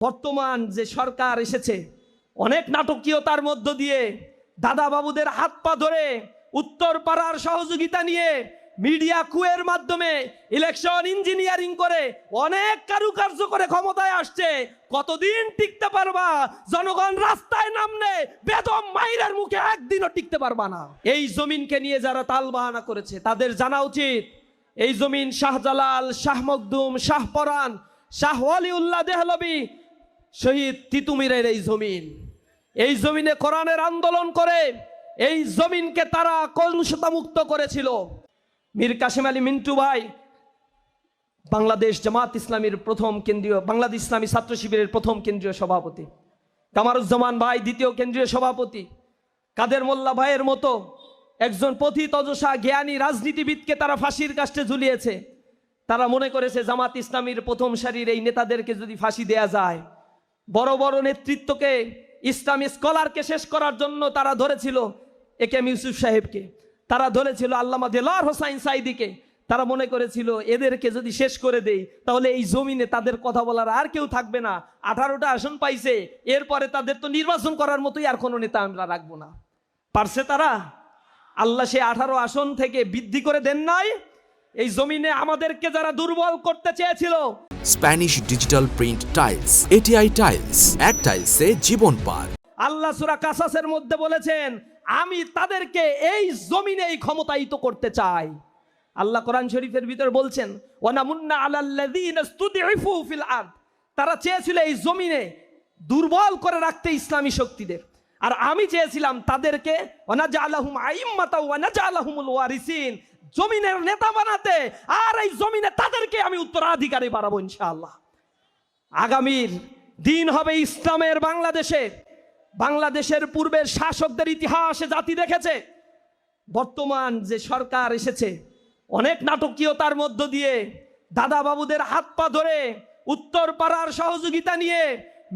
বর্তমান যে সরকার এসেছে অনেক নাটকীয়তার মধ্য দিয়ে দাদা বাবুদের হাত পা ধরে উত্তর পাড়ার সহযোগিতা নিয়ে মিডিয়া কুয়ের মাধ্যমে ইলেকশন ইঞ্জিনিয়ারিং করে অনেক কারুকার্য করে ক্ষমতায় আসছে। কতদিন টিকতে পারবা? জনগণ রাস্তায় নামলে বেদম মাইরের মুখে একদিনও টিকতে পারবা না। এই জমিনকে নিয়ে যারা তালবাহানা করেছে তাদের জানা উচিত এই জমিন শাহজালাল, শাহ মখদুম, শাহ পরান, শাহ ওয়ালিউল্লাহ দেহলভী, শহীদ তিতুমিরের এই জমিন। এই জমিনে কোরআনের আন্দোলন করে এই জমিনকে তারা কলুষতা মুক্ত করেছিল। মীর কাসেম আলী মিন্টু ভাই বাংলাদেশ জামাত ইসলামীর প্রথম কেন্দ্রীয়, বাংলাদেশ ইসলামী ছাত্র শিবিরের প্রথম কেন্দ্রীয় সভাপতি, কামারুজ্জামান ভাই দ্বিতীয় কেন্দ্রীয় সভাপতি, কাদের মোল্লা ভাইয়ের মতো একজন পথিত অজসা জ্ঞানী রাজনীতিবিদকে তারা ফাঁসির কাস্টে ঝুলিয়েছে। তারা মনে করেছে জামাত ইসলামীর প্রথম সারির এই নেতাদেরকে যদি ফাঁসি দেয়া যায়, বড় বড় নেতৃত্বকে, ইসলামী স্কলারকে শেষ করার জন্য তারা ধরেছিল একেএম ইউসুফ সাহেবকে, তারা ধরেছিল আল্লামা দেলোয়ার হোসাইন সাইদিকে। তারা মনে করেছিল এদেরকে যদি শেষ করে দেই তাহলে এই জমিনে তাদের কথা বলার আর কেউ থাকবে না। 18টা আসন পাইছে, এরপরে তাদের তো নির্বাচন করার মতোই আর কোনো নেতা আমরা রাখবো না। পারছে তারা? আল্লাহ সে 18 আসন থেকে বৃদ্ধি করে দেন নাই। এই জমিনে আমাদেরকে যারা দুর্বল করতে চেয়েছিল। Spanish digital print tiles, ATI tiles, এক টাইলসে জীবন পার। আল্লাহ সূরা কাসাসের মধ্যে বলেছেন আমি তাদেরকে এই জমিনেই ক্ষমতায়িত করতে চাই। আল্লাহ কোরআন শরীফের ভিতরে বলছেন ওয়ানামুন্না আলাল্লাযীনা ইসতুদঈফু ফিল আরদ, তারা চেয়েছিল এই জমিনে দুর্বল করে রাখতে ইসলামী শক্তিদের, আর আমি চেয়েছিলাম তাদেরকে ওয়ানাজআলাহুম আইম্মাতাও ওয়ানাজআলাহুমুল ওয়ারিসিন, জমিনের নেতা বানাতে, আর এই জমিনে তাদেরকে আমি উত্তরাধিকারী বানাবো ইনশাআল্লাহ। আগামীর দিন হবে ইসলামের বাংলাদেশে। বাংলাদেশের পূর্বের শাসকদের ইতিহাসে জাতি দেখেছে বর্তমান যে সরকার এসেছে অনেক নাটকীয়তার মধ্য দিয়ে দাদা বাবুদের হাত পা ধরে উত্তর পাড়ার সহযোগিতা নিয়ে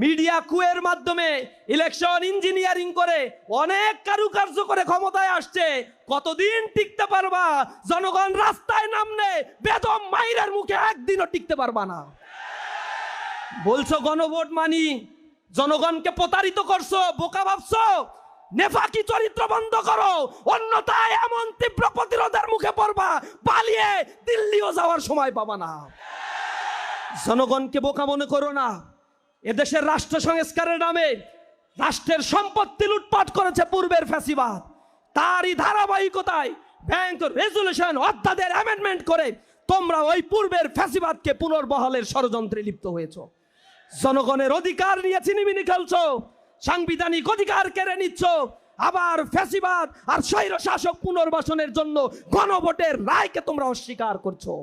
মিডিয়া কুয়ের মাধ্যমে ইলেকশন ইঞ্জিনিয়ারিং করে অনেক কারুকার্য করে ক্ষমতায় আসছে। কতদিন টিকতে পারবা? জনগণ রাস্তায় নামলে বেদম মাইরের মুখে একদিনও টিকতে পারবা না। বলছো গণভোট মানি, জনগণকে প্রতারিত করছো, বোকা ভাবছো। নেফাকি চরিত্র বন্ধ করো, অন্যথায় এমন তীব্র প্রতিরোধের মুখে পড়বা পালিয়ে দিল্লিও যাওয়ার সময় পাবা না। জনগণকে বোকা মনে করো না। এদেশের রাষ্ট্র সংস্কারের নামে রাষ্ট্রের সম্পত্তি লুটপাট করেছে পূর্বের ফ্যাসিবাদ। তারই ধারাবাহিকতায় ব্যাংক রেজুলেশন অধ্যাদেশ অ্যামেন্ডমেন্ট করে তোমরা ওই পূর্বের ফ্যাসিবাদকে পুনর্বহালের ষড়যন্ত্রে লিপ্ত হয়েছো। জনগণের অধিকার নিয়ে ছিনিমিনি খেলছো, সাংবিধানিক অধিকার কেড়ে নিচ্ছ, আবার ফ্যাসিবাদ আর স্বৈর শাসক পুনর্বাসনের জন্য গণভোটের রায়কে তোমরা অস্বীকার করছো।